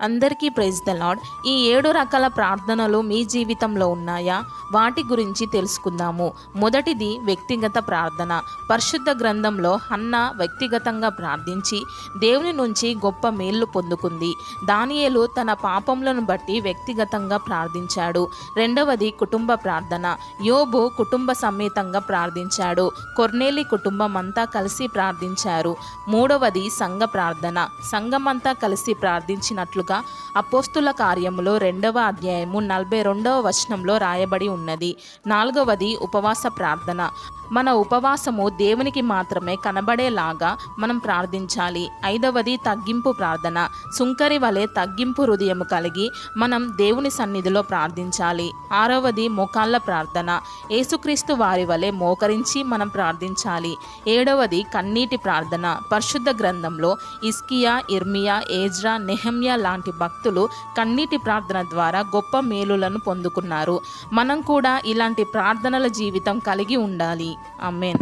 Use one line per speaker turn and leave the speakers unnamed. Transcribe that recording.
అందరికీ praise the lord. ఈ 7 రకాల ప్రార్థనలు మీ జీవితంలో ఉన్నాయా? వాటి గురించి తెలుసుకుందాము. మొదటిది వ్యక్తిగత ప్రార్థన. పరిశుద్ధ గ్రంథంలో హన్నా వ్యక్తిగతంగా ప్రార్థించి దేవుని నుంచి గొప్ప మేళ్లు పొందుకుంది. దానియేలు తన పాపములను బట్టి వ్యక్తిగతంగా ప్రార్థించాడు. రెండవది కుటుంబ ప్రార్థన. యోబు కుటుంబ సమేతంగా ప్రార్థించాడు. కొర్నేలి కుటుంబం అంతా కలిసి ప్రార్థించారు. మూడవది సంఘ ప్రార్థన. సంఘమంతా కలిసి ప్రార్థించినట్లుగా అపోస్తుల కార్యములో 2వ అధ్యాయము 42వ వచనంలో రాయబడి ఉన్నది. నాలుగవది ఉపవాస ప్రార్థన. మన ఉపవాసము దేవునికి మాత్రమే కనబడేలాగా మనం ప్రార్థించాలి. ఐదవది తగ్గింపు ప్రార్థన. సుంకరి వలె తగ్గింపు హృదయము కలిగి మనం దేవుని సన్నిధిలో ప్రార్థించాలి. ఆరవది మోకాళ్ళ ప్రార్థన. యేసుక్రీస్తు వారి వలె మోకరించి మనం ప్రార్థించాలి. ఏడవది కన్నీటి ప్రార్థన. పరిశుద్ధ గ్రంథంలో హిజ్కియా, ఇర్మియా, ఎజ్రా, నెహెమ్యా లాంటి భక్తులు కన్నీటి ప్రార్థన ద్వారా గొప్ప మేలులను పొందుకున్నారు. మనం కూడా ఇలాంటి ప్రార్థనల జీవితం కలిగి ఉండాలి. ఆమేన్.